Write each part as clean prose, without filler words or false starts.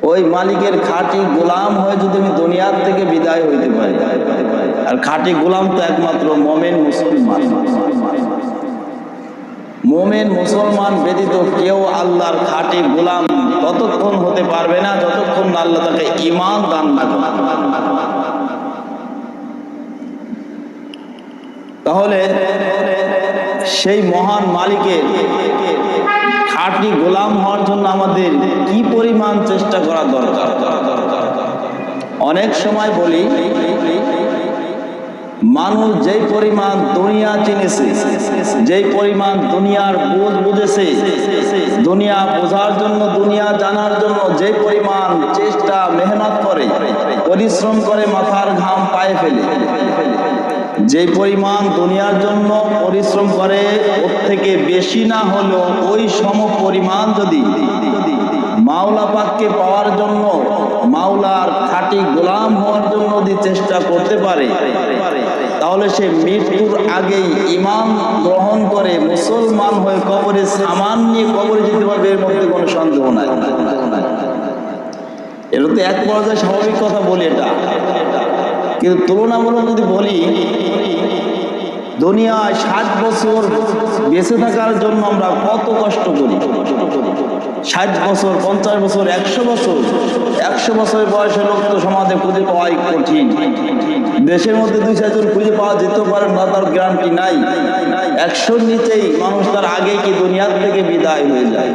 ওই মালিকের খাঁটি গোলাম হয়ে যদি আমি দুনিয়ার থেকে বিদায় হইতে পারি, আর খাঁটি গোলাম তো একমাত্র মোমেন মুসলমান। মোমেন মুসলমান ব্যতীত কেউ আল্লাহর খাঁটি গোলাম ততক্ষণ হতে পারবে না যতক্ষণ না আল্লাহ তাকে ঈমান দান না করে। তাহলে সেই মহান মালিকের খাঁটি গোলাম হওয়ার জন্য আমাদের কি পরিমাণ চেষ্টা করা দরকার। অনেক সময় বলি, মানুষ যেই পরিমাণ দুনিয়া চিনেছে, যেই পরিমাণ দুনিয়ার বোঝ বুঝেছে, দুনিয়া বোঝার জন্য, দুনিয়া জানার জন্য যে পরিমাণ চেষ্টা মেহনত করে, পরিশ্রম করে, মাথার ঘাম পায়ে ফেলে, যে পরিমাণ দুনিয়ার জন্য পরিশ্রম করে ওর থেকে বেশি না হলেও ওই সম পরিমাণ যদি মাওলা পাককে পাওয়ার জন্য, মাওলার খাঁটি গোলাম হওয়ার জন্য যদি চেষ্টা করতে পারে, তাহলে সে মৃত্যুর আগেই ঈমান গ্রহণ করে মুসলমান হয়ে কবরে সামান নিয়ে কবরে যেতে পারবে, এর মধ্যে কোনো সন্দেহ নাই। এটা তো এক পর্যায়ে স্বাভাবিক কথা বলি এটা, কিন্তু তুলনামূলক যদি বলি, দুনিয়ায় 60 বছর বেঁচে থাকার জন্য আমরা কত কষ্ট করি। 60 বছর, 50 বছর, 100 বছর, 100 বছরের বয়সের লোক তো সমাজে খুঁজে পাওয়াই কঠিন। দেশের মধ্যে 2-4 জন খুঁজে পাওয়া যেতে পারে না, তার গ্যারান্টি নাই। 100-র নিচেই মানুষ তার আগে কি দুনিয়ার থেকে বিদায় হয়ে যায়।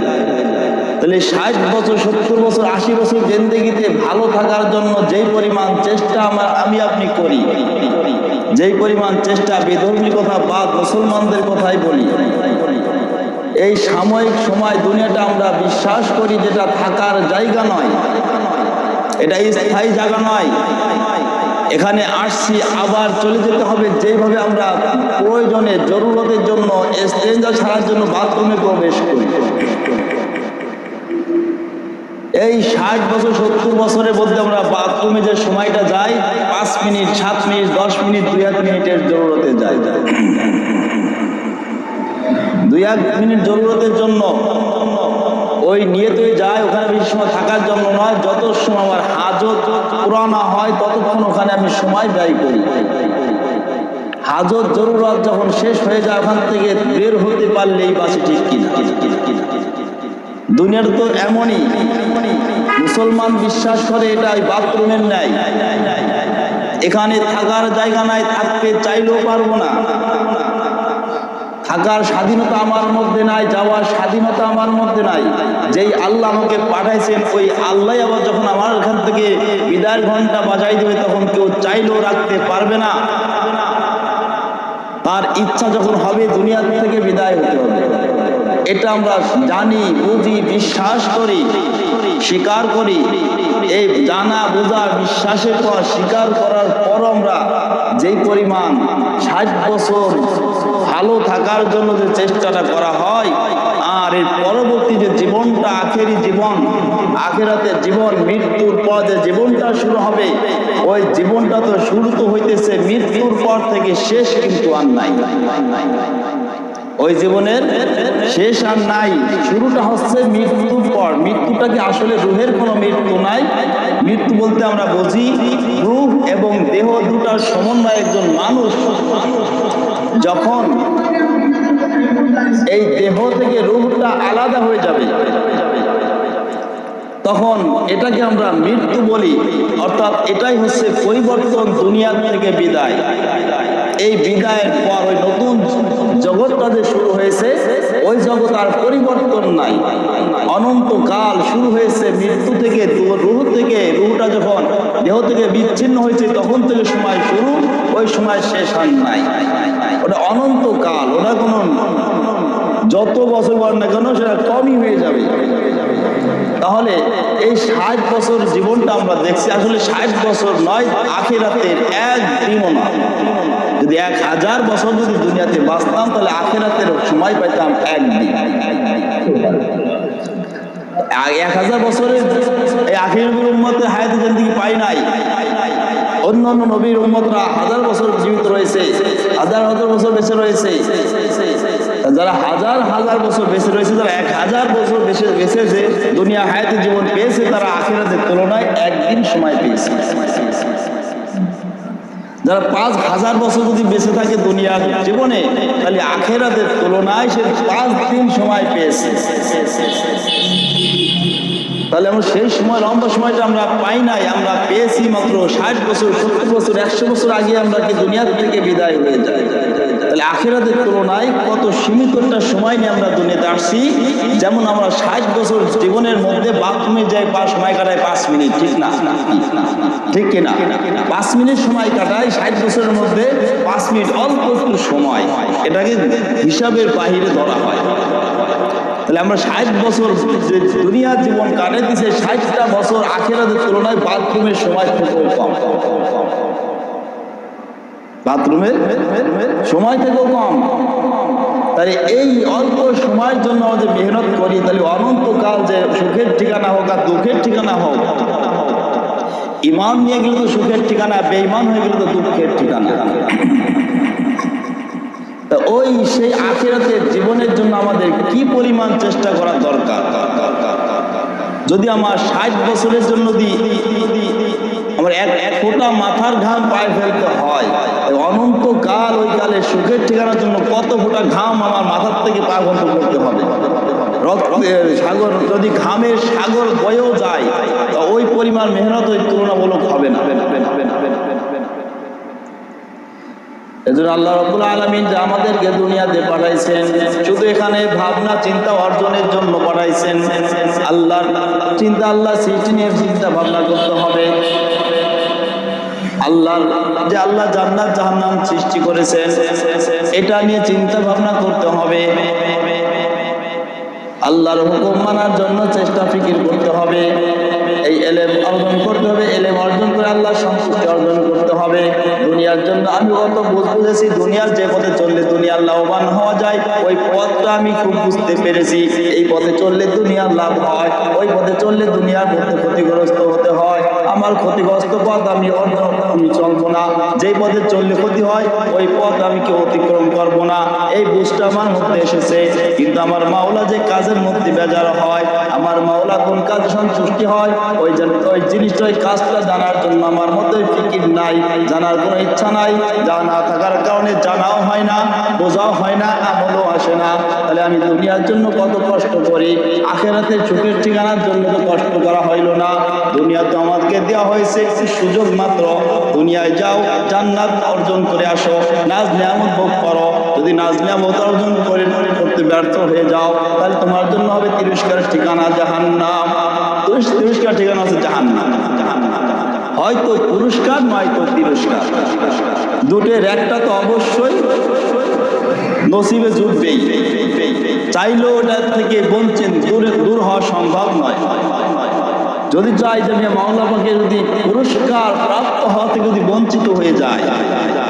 তাহলে 60 বছর, 70 বছর, 80 বছর জিন্দেগিতে ভালো থাকার জন্য যেই পরিমাণ চেষ্টা আমি আপনি করি, যেই পরিমাণ চেষ্টা, বেধর্মী কথা বাদ মুসলমানদের কথাই বলি, এই সাময়িক সময় দুনিয়াটা আমরা বিশ্বাস করি যেটা থাকার জায়গা নয়, এটা স্থায়ী জায়গা নয়। এখানে আসছি, আবার চলে যেতে হবে। যেভাবে আমরা প্রয়োজনে, জরুরতের জন্য, স্ট্রেঞ্জার ছাড়ার জন্য বাথরুমে প্রবেশ করি, এই 60 বছর, 70 বছরের মধ্যে আমরা বাথরুমে যে সময়টা যাই, 5 মিনিট, 7 মিনিট, 10 মিনিট, 2-1 মিনিটের জরুরতে যাই। 2-1 মিনিট জরুরতের জন্য ওই নিয়তে যায়, ওখানে বেশি সময় থাকার জন্য নয়। যত সময় আমার হাজত পুরা না হয় ততক্ষণ ওখানে আমি সময় ব্যয় করি। হাজত জরুরত যখন শেষ হয়ে যায়, ওখান থেকে বের হতে পারলেই বাসি, ঠিক কিনা? দুনিয়ার তো এমনই, মুসলমান বিশ্বাস করে এটাই বাথরুমের ন্যায়, এখানে থাকার জায়গা নাই, থাকতে চাইলেও পারবো না, থাকার স্বাধীনতা আমার মধ্যে নাই, যাওয়ার স্বাধীনতা আমার মধ্যে নাই। যেই আল্লাহ আমাকে পাঠাইছেন, ওই আল্লাহ আবার যখন আমার এখান থেকে বিদায়ের ঘন্টা বাজাই দেবে, তখন কেউ চাইলেও রাখতে পারবে না। তার ইচ্ছা যখন হবে দুনিয়া থেকে বিদায় হতে হবে, এটা আমরা জানি, বুঝি, বিশ্বাস করি, স্বীকার করি। এই জানা, বোঝা, বিশ্বাসের পর, স্বীকার করার পর আমরা যেই পরিমাণ 60 বছর ভালো থাকার জন্য যে চেষ্টাটা করা হয়, আর এর পরবর্তী যে জীবনটা, আখেরি জীবন, আখেরাতের জীবন, মৃত্যুর পর যে জীবনটা শুরু হবে, ওই জীবনটা তো শুরু তো হইতেছে মৃত্যুর পর থেকে, শেষ কিন্তু আর নাই। ওই জীবনের শেষ আর নাই, শুরুটা হচ্ছে মৃত্যুর পর। মৃত্যুটাকে আসলে রুহের কোনো মৃত্যু নাই। মৃত্যু বলতে আমরা বুঝি রূহ এবং দেহ দুটার সমন্বয় একজন মানুষ যখন এই দেহ থেকে রূহটা আলাদা হয়ে যাবে, তখন এটাকে আমরা মৃত্যু বলি। অর্থাৎ এটাই হচ্ছে পরিবর্তন, দুনিয়ার থেকে বিদায়। এই বিদায়ের পর ওই নতুন জগৎটা যে শুরু হয়েছে, ওই জগৎ আর পরিবর্তন নাই, অনন্তকাল শুরু হয়েছে মৃত্যু থেকে। রূহ থেকে, রূহটা যখন দেহ থেকে বিচ্ছিন্ন হয়েছে, তখন থেকে সময় শুরু, ওই সময় শেষ আর নাই। ওটা অনন্তকাল, ওটা কোনো যত বছর পর না কেন সেটা কমই হয়ে যাবে। তাহলে এই 60 বছর জীবনটা আমরা দেখছি, আসলে 60 বছর নয়, আখিরাতের একদিনও না। যদি 1000 বছর যদি দুনিয়াতে বাঁচতাম, তাহলে আখিরাতের সময় পাইতাম একদিন। 1000 বছরের এই আখির নবীর উম্মতের হায়াতে জিন্দেগি পাই নাই। অন্যান্য নবীর উম্মতরা 1000 বছর জীবিত রয়েছে, 1000 বছর বেঁচে রয়েছে। যারা 1000 বছর বেঁচে রয়েছে, যারা 1000 বছর বেঁচেছে, দুনিয়া হায়াতে জীবন পেয়েছে, তারা আখিরাতের তুলনায় একদিন সময় পেয়েছি। যারা 5000 বছর যদি বেঁচে থাকে দুনিয়ার জীবনে, তাহলে আখিরাতের তুলনায় সে 5 দিন সময় পেয়েছে। তাহলে আমরা সেই সময় লম্বা সময়টা আমরা পাই নাই, আমরা পেয়েছি মাত্র 60 বছর, 70 বছর, 100 বছর আগে আমরা কি দুনিয়ার থেকে বিদায় হয়ে যাই। তাহলে আখিরাতের তুলনায় কত সীমিত একটা সময় নিয়ে আমরা দুনিয়াতে আসছি। যেমন আমরা 60 বছর জীবনের মধ্যে বাথরুমে যাই, সময় কাটাই 5 মিনিট, ঠিক না? ঠিক কিনা? 5 মিনিট সময় কাটাই 60 বছরের মধ্যে 5 মিনিট, অল্প একটু সময়, এটাকে হিসাবের বাহিরে ধরা হয়। তাহলে আমরা 60 বছর যে দুনিয়ার জীবন কাটাইতেছে, 60টা বছর আখিরাতের তুলনায় বাথরুমের সময় থেকেও কম। বাথরুমের সময় থেকেও কম। তাই এই অল্প সময়ের জন্য আমাদের মেহনত করি, তাহলে অনন্তকাল যে সুখের ঠিকানা হোক আর দুঃখের ঠিকানা হোক, ইমান নিয়ে গেলে তো সুখের ঠিকানা, বেঈমান হয়ে গেলে তো দুঃখের ঠিকানা। তা ওই সেই আখিরাতের জীবনের জন্য আমাদের কি পরিমাণ চেষ্টা করা দরকার। যদি আমার 60 বছরের জন্য আমার এক ফোঁটা মাথার ঘাম পায়ে ফেলতে হয়, অনন্তকাল ওই কালে সুখের ঠিকানার জন্য কত ফোঁটা ঘাম আমার মাথার থেকে পা বন্ধ করতে হবে। সাগর যদি ঘামের সাগর বয়েও যায়, তা ওই পরিমাণ মেহনত ওই তুলনামূলক হবে না। এজন্য আল্লাহ রাব্বুল আলামিন যে আমাদেরকে দুনিয়াতে পাঠাইছেন, শুধু এখানে ভাবনা চিন্তা অর্জনের জন্য পাঠাইছেন। আল্লাহর চিন্তা, আল্লাহ সৃষ্টি নিয়ে চিন্তা ভাবনা করতে হবে। আল্লাহ জান্নাত জাহান্নাম সৃষ্টি করেছেন, এটা নিয়ে চিন্তা ভাবনা করতে হবে। আল্লাহর হুকুম মানার জন্য চেষ্টা ফিকির করতে হবে। এই এলেম অর্জন করতে হবে, এলেম অর্জন করে আল্লাহর সন্তুষ্টি অর্জন করতে হবে। দুনিয়ার জন্য আমি কত বুঝেছি, দুনিয়ার যে পথে চললে দুনিয়ার লাভবান হওয়া যায়, ওই পথটা আমি খুব বুঝতে পেরেছি। এই পথে চললে দুনিয়ার লাভ হয়, ওই পথে চললে দুনিয়ার মধ্যে ক্ষতিগ্রস্ত হতে হয়। আমার ক্ষতিগ্রস্ত পথ আমি চলবো না। যেই পথে চললে ক্ষতি হয়, ওই পথ আমি কেউ অতিক্রম করবো না। এই বুঝটা আমার মধ্যে এসেছে। কিন্তু আমার মাওলা যে কাজের মধ্যে বেজার হয়, আমার মাওলা কোন কাজ সন্তুষ্টি হয়, ওই জিনিসটা, ওই কাজটা জানার জন্য আমার মধ্যে ফিকির নাই, জানার কোনো ইচ্ছা নাই। যা না থাকার কারণে জানাও হয় না, বোঝাও হয় না, আমলও আসে না। তাহলে আমি দুনিয়ার জন্য কত কষ্ট করি, আখিরাতের সুখের ঠিকানার জন্য তো কষ্ট করা হইল না। দুনিয়া তো আমাদেরকে দেওয়া হয়েছে একটু সুযোগ মাত্র। দুনিয়ায় যাও, জান্নাত অর্জন করে আসো, নাজ নিয়ামত ভোগ করো। যদি নাজ নিয়ামত অর্জন করতে ব্যর্থ হয়ে যাও, তাহলে তোমার জন্য হবে তিরস্কারের ঠিকানা জাহান্নাম। তিরস্কার ঠিকানা আছে জাহান্নাম। হয়তো পুরস্কার, নয়তো তিরস্কার, দুটের একটা তো অবশ্যই নসিবে জুটবেই। চাইলেও ওটার থেকে বঞ্চিত দূর হওয়া সম্ভব নয়। যদি চাই যে মাওলা পাকে যদি পুরস্কার প্রাপ্ত হওয়া থেকে যদি বঞ্চিত হয়ে যায়,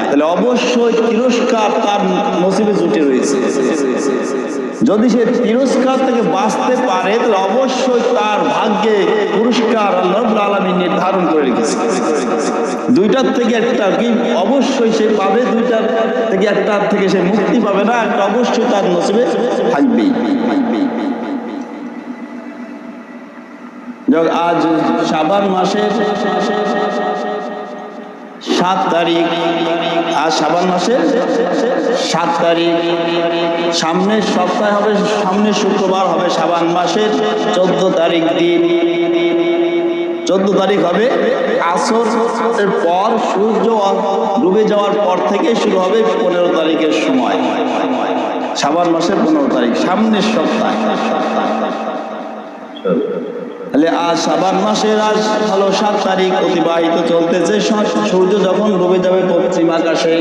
তাহলে অবশ্যই তিরস্কার তার নসিবে জুটে রয়েছে। যদি সে তিরস্কার থেকে বাঁচতে পারে, তাহলে অবশ্যই তার ভাগ্যে পুরস্কার আল্লাহ রাব্বুল আলামিন নির্ধারণ করে রেখেছে। দুইটার থেকে একটা কি অবশ্যই সে পাবে, দুইটার থেকে একটার থেকে সে মুক্তি পাবে না, একটা অবশ্যই তার নসিবে থাকবেই। আজ শাবান মাসের 7 তারিখ, আজ শাবান মাসের 7 তারিখ। সামনের সপ্তাহে হবে, সামনের শুক্রবার হবে শাবান মাসের 14 তারিখ দিন। 14 তারিখ হবে আসরের পর, সূর্য ডুবে যাওয়ার পর থেকে শুরু হবে 15 তারিখের সময়। শাবান মাসের 15 তারিখ, সামনের সপ্তাহে। তাহলে আজ শাবান মাসের আজ হলো 7 তারিখ অতিবাহিত চলতেছে। সূর্য যখন ডুবে যাবে পশ্চিম আকাশে,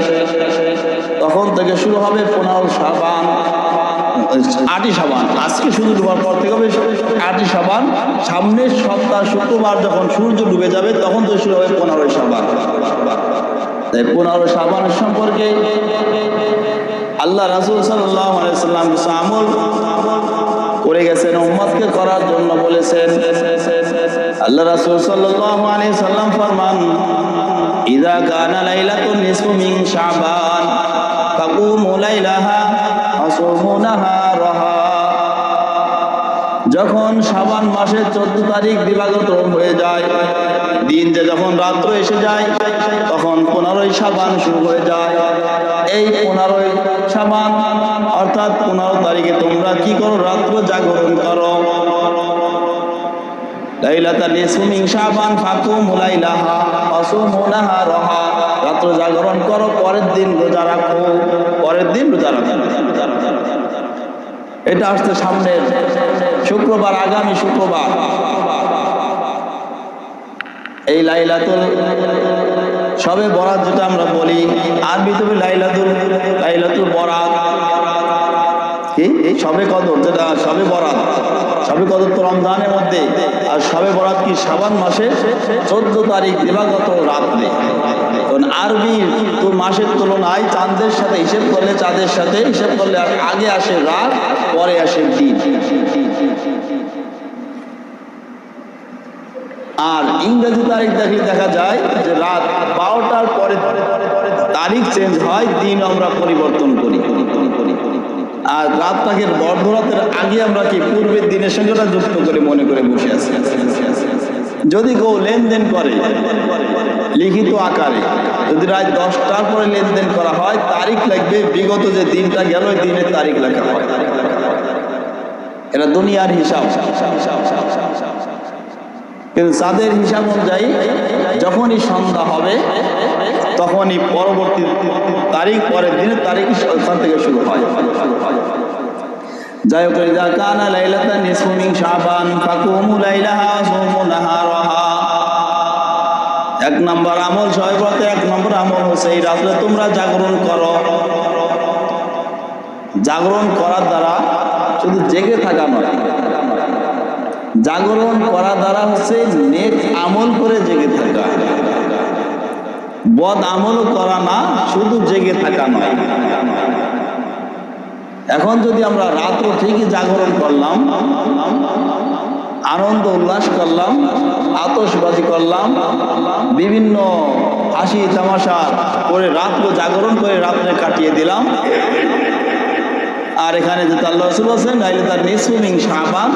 তখন থেকে শুরু হবে 15 শাবান, 8ই শাবান। আজকে সূর্য ডুবার পর থেকে হবে 8ই শাবান। সামনের সপ্তাহ শুক্রবার যখন সূর্য ডুবে যাবে, তখন তো শুরু হবে 15 শাবান। তাই 15 শাবানের সম্পর্কে আল্লাহ রাসূল সাল্লাল্লাহু আলাইহি সাল্লাম কিছু আমল করে গেছেন, উম্মতকে করার জন্য বলেছেন। আল্লাহ রাসূল সাল্লাল্লাহু আলাইহি সাল্লাম ফরমান, ইযা কানা লাইলাতুন নিসফু মিন শাবান ফাকুমু লাইলাহা ওয়া সুমু নাহারাহা। যখন যখন শাবান মাসের 14 তারিখ দিবাগত হয়ে যায়, দিন যে যখন রাত্র এসে যায়, তখন 15ই শাবান শুরু হয়ে যায়। এই 15ই শাবান অর্থাৎ 15 তারিখে তোমরা কি করো? রাত্র জাগরণ করো। লাইলাতাল নিসফি মিন শাবান ফাকুমু লাইলাহা ওয়াসুমু নাহারাহা, রাত্র জাগরণ করো, পরের দিন রোজা রাখো, পরের দিন রোজা রাখো। এটা আসছে সামনের শুক্রবার, আগামী শুক্রবার। এই লাইলাতুল শবে বরাত যেটা আমরা বলি, আরবিতে লাইলাতুল বরাত কি শবে কদর, যেটা শবে বরাত। শবে কদর তো রমজানের মধ্যে, আর শবে বরাত কি শাবান মাসে 14 তারিখ দিবাগত রাত্রে। কারণ আরবি তো মাসের তুলনায় চাঁদের সাথে হিসেব করলে, চাঁদের সাথে হিসেব করলে আগে আসে রাত, পরে আসে দিন। আর ইংরেজি তারিখ দেখলে দেখা যায় যে রাত 12টার পরে তারিখ চেঞ্জ হয়, দিন আমরা পরিবর্তন করি। আর রাতটাকে বড়রাতের আগে আমরা কি পূর্বের দিনের সঙ্গে যুক্ত করে মনে করে বসে আছি। যদি কেউ লেনদেন করে লিখিত আকারে, যদি রাত 10টার পরে লেনদেন করা হয়, তারিখ লাগবে বিগত যে দিনটা গেল ওই দিনের তারিখ লেখা হয়। এটা দুনিয়ার হিসাব। কিন্তু তাদের হিসাব অনুযায়ী যখনই সন্ধ্যা হবে তখনই পরবর্তী তারিখ, পরের দিনের তারিখ ওখান থেকে শুরু হয়। যাই হোক, ইযা কানা লাইলাতান নিসফি মিন শাবান ফাকুমু লাইলাহা ওয়াসুমু নাহারাহা। 1 নম্বর আমল, শবে বরাতে 1 নম্বর আমল হচ্ছে এই রাতে তোমরা জাগরণ করো। জাগরণ করার দ্বারা শুধু জেগে থাকা নয়, জাগরণ করার দ্বারা হচ্ছে নেক আমল করে জেগে থাকা। বদ আমল করা না, শুধু জেগে থাকা নয়। এখন যদি আমরা রাতও ঠিকই জাগরণ করলাম, আনন্দ উল্লাস করলাম, আতশবাজি করলাম, বিভিন্ন হাসি তামাশা করে রাত্রে জাগরণ করে রাত্রে কাটিয়ে দিলাম, আর এখানে যে আল্লাহ রাসূল বলেন লাইলাতুন নিসফি মিন শাবান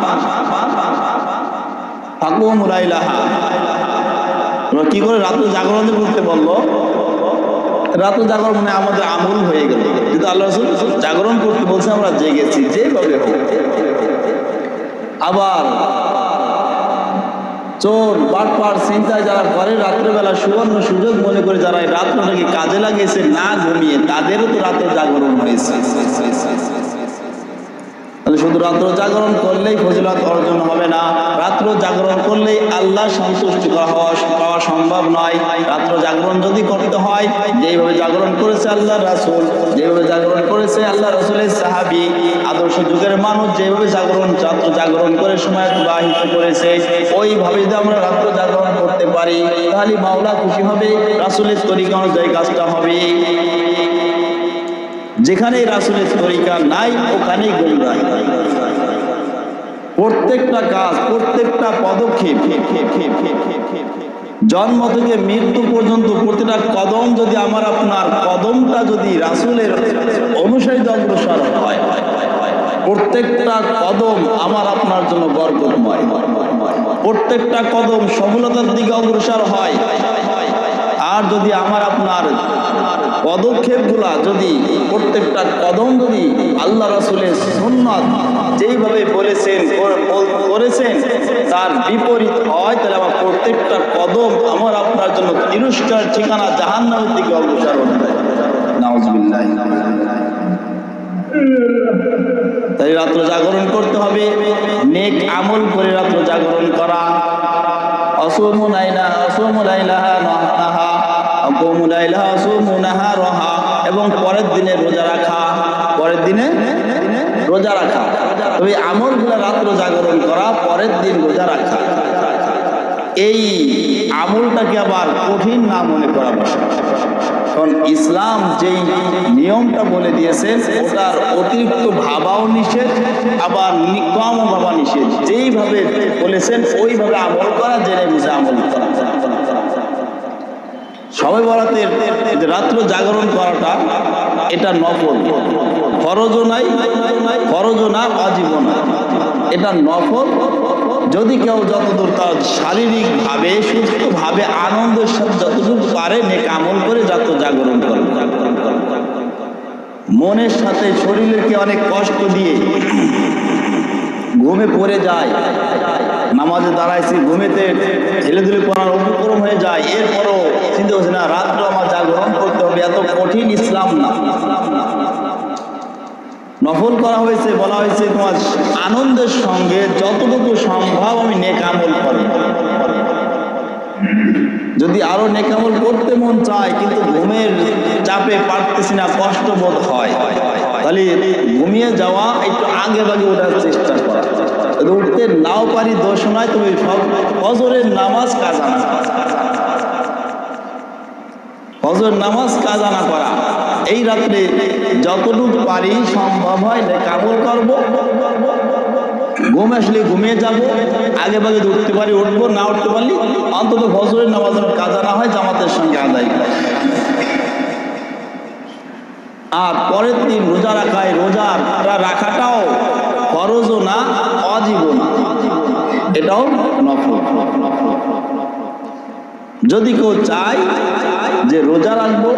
ফাকুমু লাইলাহা, আমরা কি করে রাত্রে জাগরণ করতে বললো? রাত্রে জাগরণ মানে আমাদের আমল হয়ে গেল। কিন্তু আল্লাহ রাসূল জাগরণ করতে বলছে, আমরা জেগেছি যেভাবে হোক। আবার চোর বাটপার চিন্তায় যারা করে রাত্রেবেলা সুবর্ণ সুযোগ মনে করে যারা এই রাত্রটাকে কাজে লাগিয়েছে না ঘুমিয়ে, তাদেরও তো রাত্রে জাগরণ হয়েছে। শুধু রাত্র জাগরণ করলেই ফজিলত অর্জন হবে না, রাত্র জাগরণ করলেই আল্লাহ সন্তুষ্ট পাওয়া সম্ভব নয়। রাত্র জাগরণ যদি করতে হয়, যেভাবে জাগরণ করেছে আল্লাহ রাসূল, যেভাবে জাগরণ করেছে আল্লাহ রাসূলের সাহাবী, আদর্শ যুগের মানুষ যেভাবে রাত্র জাগরণ করে সময় অতিবাহিত করেছে, ওইভাবে যদি আমরা রাত্র জাগরণ করতে পারি, তাহলে মাওলা খুশি হবে, রাসূলের তরিকা অনুযায়ী কাজটা হবে। যেখানে রাসূলের তরিকা নাই ওখানেই গোমরাহি। প্রত্যেকটা কাজ, প্রত্যেকটা পদক্ষেপ, জন্ম থেকে মৃত্যু পর্যন্ত প্রতিটা কদম যদি আমার আপনার কদমটা যদি রাসূলের অনুসারী অগ্রসর হয়, প্রত্যেকটা কদম আমার আপনার জন্য বরকতময়। প্রত্যেকটা কদম সফলতার দিকে অগ্রসর হয়। আর যদি আমার আপনার পদক্ষেপগুলা যদি প্রত্যেকটা কদম যদি আল্লাহ রাসূলের সুন্নাত যেইভাবে বলেছেন করেছেন তার বিপরীত হয়, তাহলে আমার প্রত্যেকটা কদম আমার আপনার জন্য তিরস্কার ঠিকানা জাহান্নামের দিকে অগ্রসর হতে পারে। নাউজুবিল্লাহ। তাই রাত্র জাগরণ করতে হবে, নেক আমল করে রাত্র জাগরণ করা। আসুমু লাইলাহা নাহারাহা আকুমু লাইলাহা আসুমু নাহারাহা, এবং পরের দিনে রোজা রাখা, পরের দিনে রোজা রাখা। তবে আমলগুলো রাত্র জাগরণ করা, পরের দিন রোজা রাখা, এই আমলটাকে আবার কঠিন না মনে করা বসে। কারণ ইসলাম যেই নিয়মটা বলে দিয়েছেন ওটার অতিরিক্ত ভাবাও নিষেধ, আবার কম ভাবা নিষেধ। যেইভাবে বলেছেন ওইভাবে আমল করা, জেনে বুঝে আমল করা। শবে বরাতের রাত্র জাগরণ করাটা এটা নফল, ফরজও নাই, ফরজও না, ওয়াজিবও না। এটা নফল। যদি কেউ যতদূর তার শারীরিকভাবে সুস্থভাবে আনন্দের সাথে যতদূর পারে নেক আমল করে যত জাগরণ করে, মনের সাথে শরীরকে অনেক কষ্ট দিয়ে ঘুমে পড়ে যায়, নামাজে দাঁড়াইছি ঘুমেতে ঢেলেধুলে পড়ার উপক্রম হয়ে যায়, এরপরও চিন্তা করছে না রাত্রে আমার জাগরণ করতে হবে, এত কঠিন ইসলাম না। নফল করা হয়েছে, বলা হয়েছে তোমার আনন্দের সঙ্গে যতটুকু সম্ভব আমি নেক আমল করি। যদি আরো নেক আমল করতে মন চায় কিন্তু ঘুমের চাপে পারতেছি না, কষ্ট বোধ হয়, তাহলে ঘুমিয়ে যাওয়া, একটু আগে ভাগে ওঠার চেষ্টা করা। যদি উঠতে নাও পারি দোষ নয়, তুমি ফজরের নামাজ কাজা না, ফজর নামাজ কাজা না করা, এই রাত্রে যতটুকু পারি সম্ভব হয় নেক আমল করবো। ঘুম আসলে ঘুমিয়ে যাব, আগে ভাগে উঠতে পারি উঠবো, না উঠতে পারলি অন্তত ফজরের নামাজ কাজা না হয় জামাতের সঙ্গে আদায় করে। আর পরের দিন রোজা রাখায়, রোজা রাখাটাও ফরজও না, ওয়াজিবও না, এটাও নফল। যদি কেউ চায় যে রোজা রাখবো,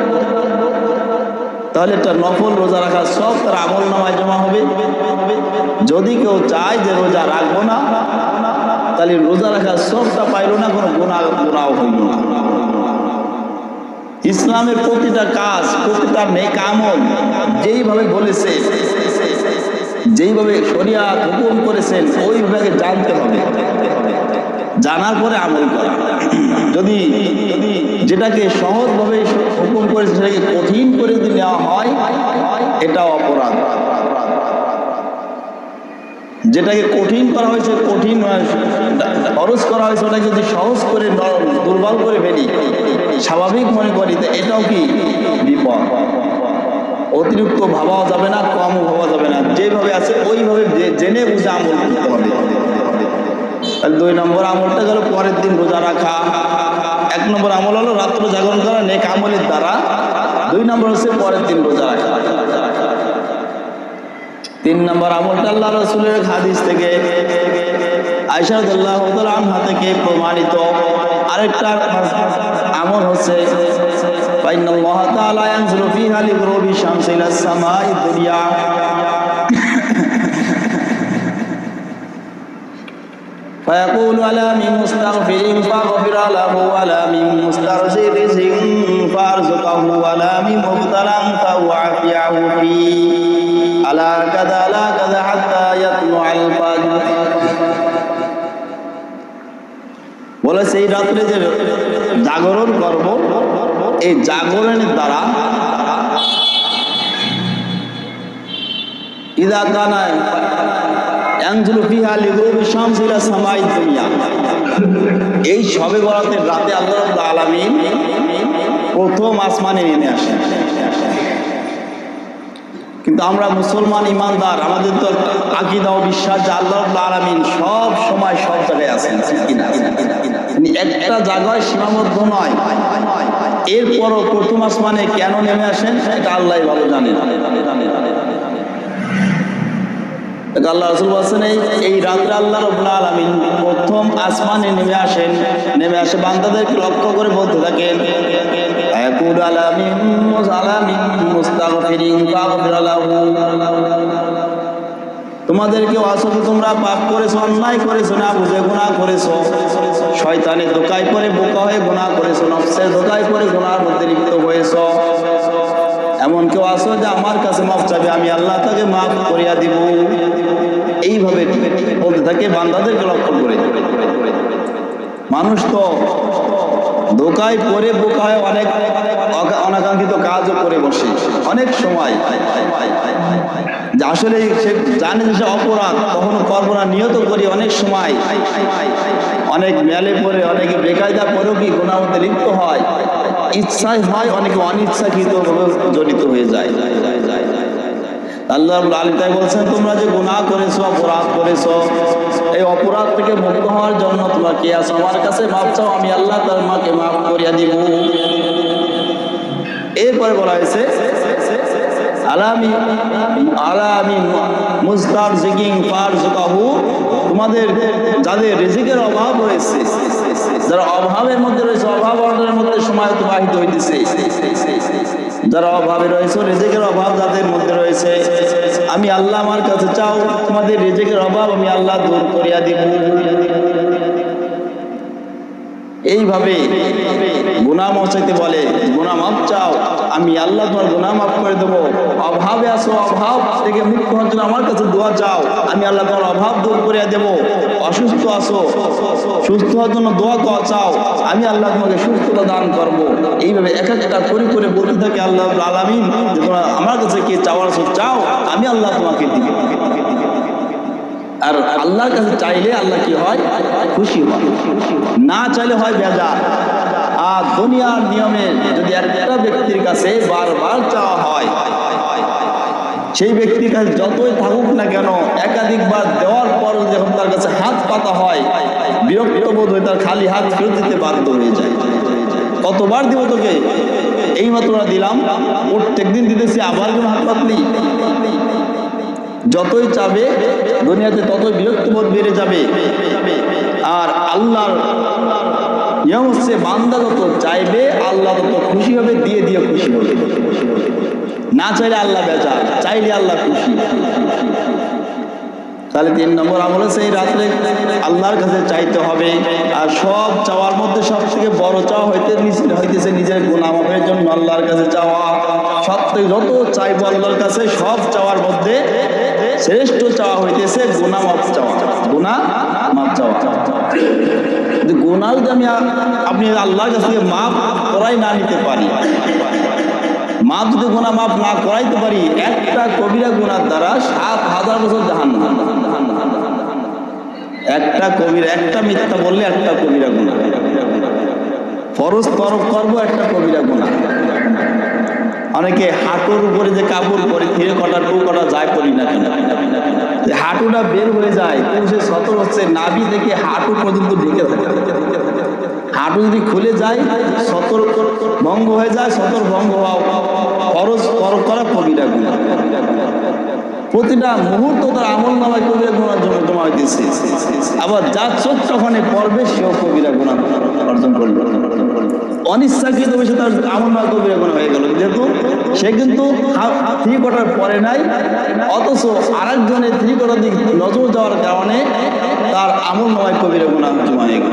তাহলে একটা নফল রোজা রাখার সব তার আমল নামায় জমা হবে। যদি কেউ চায় যে রোজা রাখবো না, তাহলে রোজা রাখার সবটা পাইল না, কোনো গুনাহ হইল না। ইসলামের প্রতিটা কাজ, প্রতিটা নেক আমল যেইভাবে বলেছে, যেইভাবে শরিয়াত হুকুম করেছেন, ওইভাবে জানতে হবে, জানার পরে আমল করা। যদি যেটাকে সহজভাবে হুকুম করেছে সেটাকে কঠিন করে যদি নেওয়া হয়, এটা অপরাধ। যেটাকে কঠিন করা হয়েছে, কঠিন খরচ করা হয়েছে, ওটাকে যদি সহজ করে দুর্বল করে ফেলি, স্বাভাবিক মনে করি, তো এটাও কি বিপদ। অতিরিক্ত ভাবাও যাবে না, কমও ভাবা যাবে না, যেভাবে আছে ওইভাবে জেনে বুঝে আমল করতে হবে। তাহলে 2 নম্বর আমলটা গেল পরের দিন রোজা রাখা। 1 নম্বর আমল হলো রাত্র জাগরণ করা নেক আমলের দ্বারা। 2 নম্বর হচ্ছে পরের দিন রোজা রাখা। 3 নম্বর আমলটা আল্লাহ রাসূলের হাদিস থেকে, আয়েশা রাদিয়াল্লাহু তাআলা আনহা থেকে প্রমাণিত আরেকটা আমল হচ্ছে ফাইনাল্লাহা তাআলা ইয়ানজিলু ফিহা লিগুরুবি শামসি ইলাস সামাই দুনিয়া فيقول ألا من مستغفر فاغفر له ولا من مسترزق فارزقه ولا من مبتلى فوعافيه فيه ألا كذا حتى يطلع الفجر। বলে সেই রাত্রে যে জাগরণ করব, এই জাগরণের দ্বারা ইদা কানা এই সবে বরাতের রাতে আল্লাহ রাব্বুল আলামিন প্রথম আসমানে নেমে আসেন। কিন্তু আমরা মুসলমান ইমানদার, আমাদের তো আকীদা ও বিশ্বাস যে আল্লাহ রাব্বুল আলামিন সব সময় সব জায়গায় আছেন, ঠিক কিনা? একটা জায়গায় সীমাবদ্ধ নয়। এরপরও প্রথম আসমানে কেন নেমে আসেন এটা আল্লাহই ভালো জানেন। আল্লাহ রাসূল বলেন এই রাত্রে আল্লাহ রাব্বুল আলামিন প্রথম আসমানে নেমে আসেন, নেমে আসে বান্দাদেরকে লক্ষ্য করে বলতে থাকেন আয়াকুল আলামিন মুস্তাগফিরিন ফাগফির লাহু। তোমাদেরকে আসলে তোমরা পাপ করেছো, অন্যায় করেছো, না বুঝে গুনাহ করেছো, শয়তানের ধোঁকায় পড়ে বোকা হয়ে গুনাহ করেছো, নফসের ধোঁকায় পড়ে গুনাহর মধ্যে লিপ্ত হয়েছো। এমন কেউ আসো যে আমার কাছে মাফ চাবে, আমি আল্লাহ তাকে মাফ করিয়া দিব। এইভাবে বলতে থাকে বান্দাদেরকে লক্ষ্য করে। মানুষ তো ধোঁকায় পড়ে বোকা হয়, অনেক অনাকাঙ্ক্ষিত কাজও করে বসে অনেক সময়, যে আসলে সে জানে যে অপরাধ, কখনো করবো না নিয়ত করি, অনেক সময় অনেক মেলে পড়ে, অনেকে বেকায়দা পরেও কি গুনার মধ্যে লিপ্ত হয়, ইচ্ছায় হয়, অনেকে অনিচ্ছাকৃতভাবে জড়িত হয়ে যায়। আল্লাহ রাব্বুল আলামিন তাই বলছেন তোমরা যে গুনাহ করেছো, অপরাধ করেছো, এই অপরাধ থেকে মুক্ত হওয়ার জন্য তোমরা কে আছো, আমার কাছে মাফ চাও, আমি আল্লাহ তোমাকে মাফ করিয়া দিব। এরপরে বলা হয়েছে আলামি মুস্তারজিকিন ফারজুকাহু, তোমাদের যাদের রিজিকের অভাব রয়েছে, যারা অভাবের মধ্যে রয়েছে, অভাব অর্জনের মধ্যে সময় অতিবাহিত হইতেছে, যারা অভাবে রয়েছে, রিজিকের অভাব যাদের মধ্যে রয়েছে, আমি আল্লাহ আমার কাছে চাও, তোমাদের রিজিকের অভাব আমি আল্লাহ দূর করিয়া দিব। এইভাবে গুনাহ মাফ চাইতে বলে, গুনাহ মাফ চাও, আমি আল্লাহ তোমার গুনাহ মাফ করে দেবো। অভাবে আসো, অভাব থেকে মুক্ত হওয়ার জন্য আমার কাছে দোয়া চাও, আমি আল্লাহ তোমার অভাব দূর করিয়া দেবো। অসুস্থ আসো, সুস্থ হওয়ার জন্য দোয়া চাও, আমি আল্লাহ তোমাকে সুস্থতা দান করবো। এইভাবে এক একটা করে করে বলতে থাকে আল্লাহ আলামিন যে তোমরা আমার কাছে কে চাওয়ার আছো চাও, আমি আল্লাহ তোমাকে দিব। আর আল্লাহর কাছে চাইলে আল্লাহ কি হয়? খুশি হয়, না চাইলে হয় বেজার। আর দুনিয়ার নিয়মে যদি একটা ব্যক্তির কাছে বারবার চাওয়া হয়, সেই ব্যক্তির কাছে যতই থাকুক না কেন, একাধিকবার দেওয়ার পর যখন তার কাছে হাত পাতা হয়, বিরক্ত বোধ হয়ে তার খালি হাত ফেরত দিতে বাধ্য হয়ে যায়। কতবার দিব তোকে? এইমাত্র দিলাম, প্রত্যেকদিন দিতেছি, আবার কেন হাত পাতলি? যতই চাবে দুনিয়াতে ততই বিরক্তবোধ বেড়ে যাবে। আর আল্লাহর নিয়ম হচ্ছে বান্দা যত চাইবে আল্লাহ তত খুশি হবে, দিয়ে দিয়ে খুশি হবে। না চাইলে আল্লাহ বেজার, চাইলে আল্লাহ খুশি। তাহলে 3 নম্বর আমল হচ্ছে এই রাত্রে আল্লাহর কাছে চাইতে হবে। আর সব চাওয়ার মধ্যে সব থেকে বড় চাওয়া হইতেছে নিজের গুনাহ মাফের জন্য আল্লাহর কাছে চাওয়া। সব থেকে যত চাইবো আল্লাহর কাছে, সব চাওয়ার মধ্যে শ্রেষ্ঠ চাওয়া হইতেছে গুনাহ মাফ চাওয়া, গুনাহ মাফ চাওয়া। গুনাহ যদি আপনি আল্লাহর কাছ থেকে মাফ করাই না নিতে পারি, মাফ যদি গুনাহ মাফ না করাইতে পারি, একটা কবিরা গুনার দ্বারা 7,000 বছর জাহান্নাম। একটা মিথ্যা বললে একটা কবিরা গুনাহ, ফরজ তরক করবো একটা কবিরা গুনাহ। অনেকে হাঁটুর উপরে যে কাপড় পরে থিরে কটা টু কটা যায় পরি না কেন, হাঁটুটা বের হয়ে যায়, কিন্তু সে সতর হচ্ছে নাভি থেকে হাঁটু পর্যন্ত ঢেকে থাকে। হাঁটু যদি খুলে যায় সতর ভঙ্গ হয়ে যায়, সতর ভঙ্গ হওয়া ফরজ তরক করা কবিরা গুনাহ। প্রতিটা মুহূর্ত তার আমল নামায় কবিরা গুনার জন্য জমা হইতেছে। আবার যার চোখ ওখানে পড়বে সেও কবিরা গুনাহ অর্জন করলো, অনিচ্ছাকৃত বিষয়ে তার আমল নামায় কবিরা গুনাহ হয়ে গেল। যেহেতু সে কিন্তু 3 কোটার পরে নাই, অথচ আরেকজনের 3 কোটার দিক নজর যাওয়ার কারণে তার আমল নামায় কবিরা গুনাহ জমা হয়ে গেল।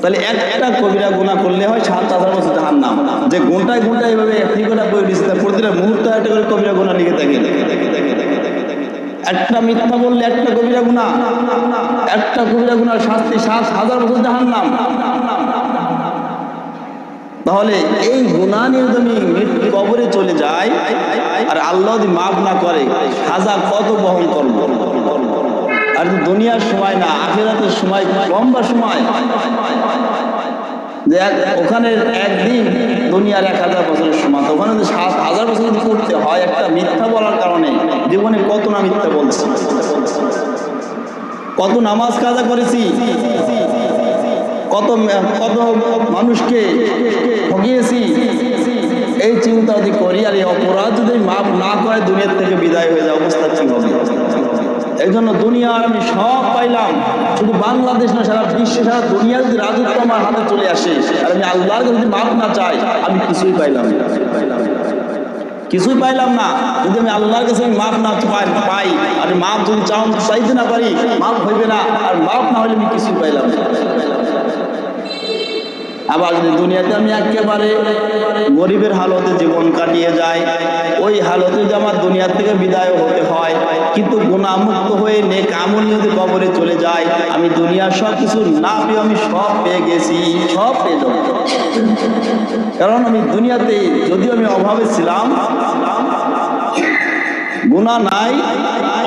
তাহলে একটা কবিরা গুনাহ করলে হয় 7,000 বছর জাহান্নাম। যে ঘন্টায় ঘন্টায় এইভাবে 3 কোটা করে দিচ্ছে, তার প্রতিটা মুহূর্তে একটা করে কবিরা গুনাহ লিখে থাকে। একটা মিথ্যা বললে একটা কবিরা গুনাহ, একটা কবিরা গুনার শাস্তি 7,000 বছর জাহান্নাম। তাহলে এই গুনাহ নিয়ে যদি কবরে চলে যায় আর আল্লাহ যদি মাফ না করে, সাজা কত বহন করবো। আর দুনিয়ার সময় না, আখিরাতের সময় লম্বা সময়। ওখানে একদিন দুনিয়ার 1000 বছরের সময়, ওখানে যদি 7,000 বছর যদি করতে হয় একটা মিথ্যা বলার কারণে, জীবনে কত না মিথ্যা বলছি, কত নামাজ কাজা করেছি, কত মানুষকে ঠকিয়েছি। এই চিন্তা যদি করি আর এই অপরাধ যদি মাফ না করে দুনিয়ার থেকে বিদায় হয়ে যায়, অবস্থা কি হবে? এই জন্য দুনিয়ার আমি সব পাইলাম, শুধু বাংলাদেশ না, সারা বিশ্বে, সারা দুনিয়ার যদি রাজত্ব আমার হাতে চলে আসে আর আমি আল্লাহর যদি মাফ না চাই, আমি কিছুই পাইলাম না, কিছুই পাইলাম না। যদি আমি আল্লাহর কাছে মাফ না পাই আর মাফ যদি চাইতে না পারি, মাফ হইবে না। আর মাফ না হলে আমি কিছুই পাইলাম না। আবার যদি দুনিয়াতে আমি একেবারে গরিবের হালতে জীবন কাটিয়ে যাই, ওই হালতে যদি আমার দুনিয়ার থেকে বিদায় হতে হয়, কিন্তু গুনাহমুক্ত হয়ে নেক আমল নিয়ে যদি কবরে চলে যায়, আমি দুনিয়ার সব কিছু না পেয়ে আমি সব পেয়ে গেছি, সব পেয়ে যাব। কারণ আমি দুনিয়াতে যদিও আমি অভাবে ছিলাম, গুনাহ নাই,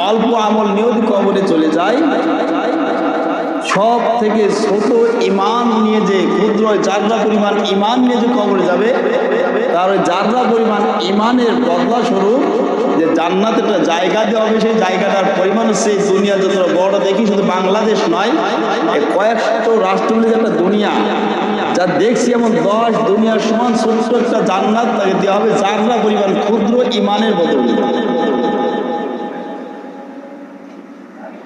অল্প আমল নিয়ে যদি কবরে চলে যায়, সব থেকে ছোট ইমান নিয়ে যে ক্ষুদ্র জাররা পরিমাণ ইমান নিয়ে যে কবরে যাবে, তার ওই জাররা পরিমাণ ইমানের বদলা স্বরূপ যে জান্নাতে একটা জায়গা দেওয়া হবে, সেই জায়গাটার পরিমাণ হচ্ছে দুনিয়া যতটা বড় দেখি, শুধু বাংলাদেশ নয়, কয়েকশো রাষ্ট্র মিলে একটা দুনিয়া, যা যা দেখছি এমন 10 দুনিয়ার সমান ছোট্ট একটা জান্নাত তাকে দেওয়া হবে জাররা পরিমাণ ক্ষুদ্র ইমানের বদলে।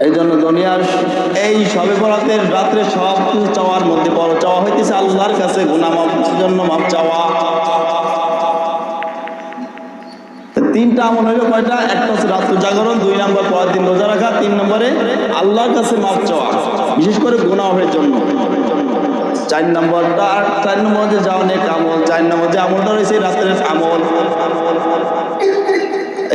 এই জন্য দুনিয়ার এই শবে বরাতের রাত্রে সব কিছু চাওয়ার মধ্যে বড় চাওয়া হইতেছে আল্লাহর কাছে গুনাহ মাফের জন্য মাফ চাওয়া। তিনটা আমল হইল কয়টা? একটা হচ্ছে রাত্র জাগরণ, 2 নম্বর পরের দিন রোজা রাখা, 3 নম্বরে আল্লাহর কাছে মাফ চাওয়া বিশেষ করে গুনাহের জন্য। 4 নম্বরটা 4 নম্বর যে যাও নেক আমল, 4 নম্বর যে আমলটা রয়েছে রাত্রের আমল।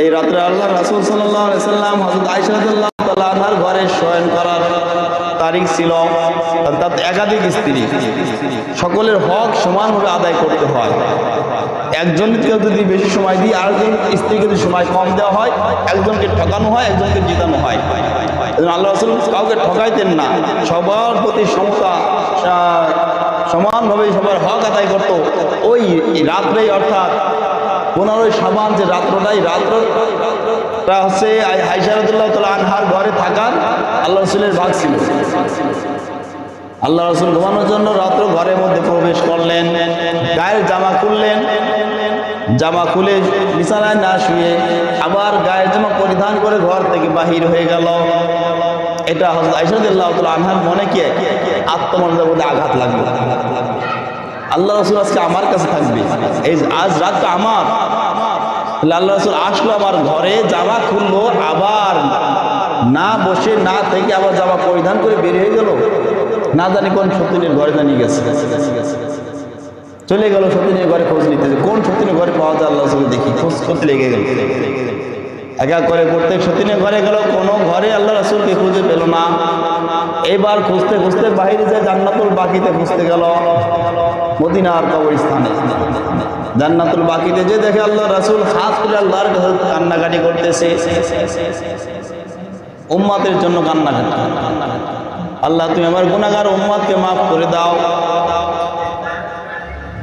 এই রাত্রে আল্লাহ রাসূল সাল্লাল্লাহু আলাইহি সাল্লাম হযরত আয়েশা রাদিয়াল্লাহু তাআলা আনহার ঘরে শয়ন করার তারিখ ছিল, অর্থাৎ একাধিক স্ত্রী, সকলের হক সমানভাবে আদায় করতে হয়। একজনকে যদি বেশি সময় দিই আরেকজন স্ত্রীকে যদি সময় কম দেওয়া হয়, একজনকে ঠকানো হয়, একজনকে জিতানো হয়। আল্লাহ রাসূল কাউকে ঠকাইতেন না, সবার প্রতি সমতা সমানভাবে সবার হক আদায় করত। ওই রাত্রেই অর্থাৎ 15 শাবান যে রাত্রটাই রাত্রটা হচ্ছে আয়েশা রাদিয়াল্লাহু তাআলা আনহার ঘরে থাকার আল্লাহ রাসূলের ভাগ ছিল। আল্লাহ রাসূল ঘুমানোর জন্য রাত্র ঘরের মধ্যে প্রবেশ করলেন, গায়ের জামা খুললেন, জামা খুলে বিছানায় না শুয়ে আবার গায়ের জামা পরিধান করে ঘর থেকে বাহির হয়ে গেল। এটা হযরত আয়েশা রাদিয়াল্লাহু তাআলা আনহার মনে কি আত্মমর্যাদার মধ্যে আঘাত লাগলো। আল্লাহ রাসূল আজকে আমার কাছে থাকবে, এই আজ রাতটা আমার। আল্লাহ রাসূল আসলো আমার ঘরে, জামা খুললো, আবার না বসে না থেকে আবার জামা পরিধান করে বের হয়ে গেল। না জানি কোন সতীনের ঘরে জানিয়ে গেছে, চলে গেল সতীনের ঘরে খোঁজ নিতে। কোন সতীনের ঘরে পাওয়া যায় আল্লাহ রাসূল দেখি খোঁজ করতে লেগে গেল। একা করে প্রত্যেক সতীনের ঘরে গেল, কোনো ঘরে আল্লাহ রাসূলকে খুঁজে পেল না। এবার খুঁজতে খুঁজতে বাইরে যায় জান্নাতুল বাকিতে খুঁজতে গেল, মদিনার কবরস্থানে। জান্নাতুল বাকিতে যে দেখে আল্লাহ রাসূল হাত তুলে আল্লাহর কাছে কান্নাকাটি করতেছে, উম্মতের জন্য কান্নাকাটি। আল্লাহ তুমি আমার গুনাহগার উম্মতকে মাফ করে দাও,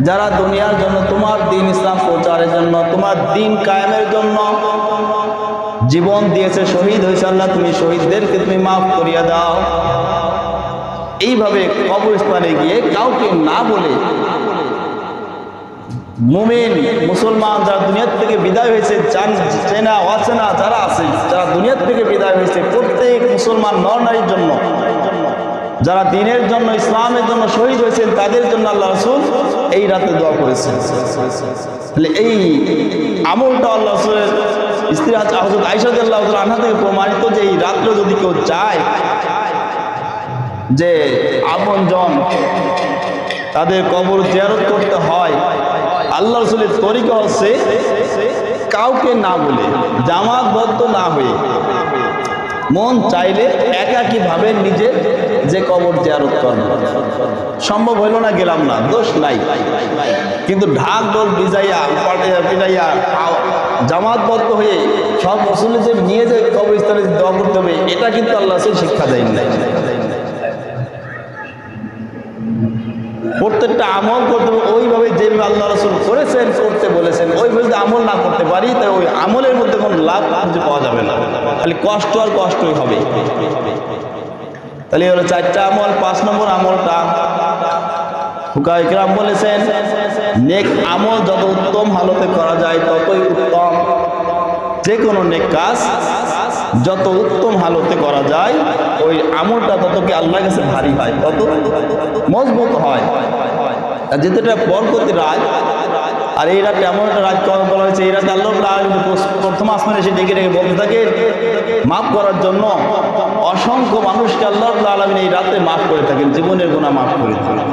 যারা দুনিয়ার জন্য তোমার দ্বীন ইসলাম প্রচারের জন্য তোমার দ্বীন কায়েমের জন্য জীবন দিয়েছে, শহীদ হয়েছে, আল্লাহ তুমি শহীদদেরকে তুমি মাফ করিয়া দাও। এইভাবে কবরস্থানে গিয়ে কাউকে না বলে মুমিন মুসলমান যারা দুনিয়ার থেকে বিদায় হয়েছে, চেনা অচেনা যারা আছে, যারা দুনিয়ার থেকে বিদায় হয়েছে, প্রত্যেক মুসলমান নর নারীর জন্য যারা দ্বীনের জন্য ইসলামের জন্য শহীদ হয়েছেন তাদের জন্য আল্লাহ রাসূল এই রাতে দোয়া করেছেন। তাহলে এই আমলটা আল্লাহ রাসূলের স্ত্রী হযরত আয়েশা রাদিয়াল্লাহু তাআলা আনহা থেকে প্রমাণিত যে এই রাত্রে যদি কেউ চায় যে আপনজন তাদের কবর জিয়ারত করতে হয়, আল্লাহ রাসূলের তরিকা হচ্ছে কাউকে না বলে, জামাতবদ্ধ না হয়ে, মন চাইলে একাকীভাবে নিজে যে কবর জিয়ারত করবে। সম্ভব হইল না, গেলাম না, দোষ নাই, কিন্তু ঢাক ঢোল বিজাইয়া পিটাইয়া জামাতবদ্ধ হয়ে সব মুসল্লি যে নিয়ে যে কবরস্থানে দোয়া করতে হবে, এটা কিন্তু আল্লাহ রাসূল শিক্ষা দেন নাই। প্রত্যেকটা আমল করতে হবে ওইভাবে যেভাবে আল্লাহ রাসূল করেছেন, করতে বলেছেন। ওইভাবে যদি আমল না করতে পারি তাই ওই আমলের মধ্যে কোনো লাভ খুঁজে পাওয়া যাবে না, খালি কষ্ট আর কষ্টই হবে। তাহলে হলো 4টা আমল। 5 নম্বর আমলটা ফুকাহায়ে কেরাম বলেছেন নেক আমল যত উত্তম হালতে করা যায় ততই উত্তম। যে কোনো নেক কাজ যত উত্তম হালতে করা যায় ওই আমলটা তত কি আল্লাহর কাছে ভারী হয়, তত মজবুত হয়। আর যেটা বরকতের রাত, আর এই রাতে এমন একটা রাত বলা হয়েছে, এই রাতে আল্লাহ প্রথম আসমানে এসে ডেকে ডেকে বলতে থাকে মাফ করার জন্য। অসংখ্য মানুষকে আল্লাহ রাব্বুল আলামিন এই রাতে মাফ করে থাকেন, জীবনের গুনাহ মাফ করে থাকেন।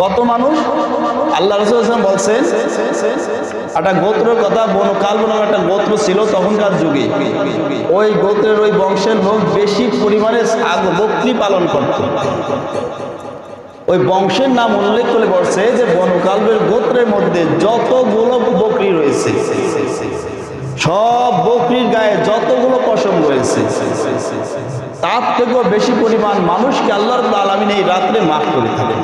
কত মানুষ? আল্লাহ রাসূল সাল্লাল্লাহু আলাইহি ওয়াসাল্লাম বলছেন একটা গোত্রের কথা, বনু কালব নামে একটা গোত্র ছিল তখনকার যুগে। ওই গোত্রের ওই বংশের লোক বেশি পরিমাণে বকরি পালন করত। ওই বংশের নাম উল্লেখ করে বলছে যে বনু কালবের গোত্রের মধ্যে যতগুলো বকরি রয়েছে, সব বকরির গায়ে যতগুলো পশম রয়েছে, তার থেকেও বেশি পরিমাণ মানুষকে আল্লাহ রাব্বুল আলামিন এই রাত্রে মাফ করে থাকেন।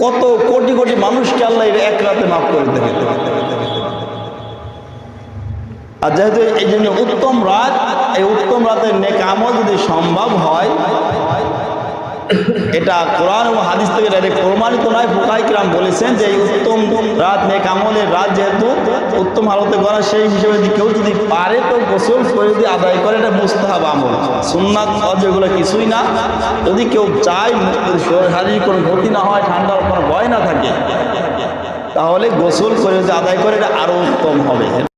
কত কোটি কোটি মানুষকে আল্লাহ এক রাতে মাফ করে থাকেন। আর যেহেতু এই জন্য উত্তম রাত, এই উত্তম রাতের নেক আমল যদি সম্ভব হয় এটা কোরআন এবং হাদিস থেকে ডাইরেক্ট প্রমাণিত নয়। ফুকাহায়ে কিরাম বলেছেন যে এই উত্তম রাত নেক আমলের রাত যেহেতু উত্তম হালতে করা, সেই হিসেবে যদি কেউ যদি পারে তো গোসল করে যদি আদায় করে, এটা মুস্তাহাব আমল, সুন্নাত এগুলো কিছুই না। যদি কেউ চায় শারীরিক কোনো ক্ষতি না হয়, ঠান্ডার কোনো ভয় না থাকে, তাহলে গোসল করে যদি আদায় করে এটা আরো উত্তম হবে।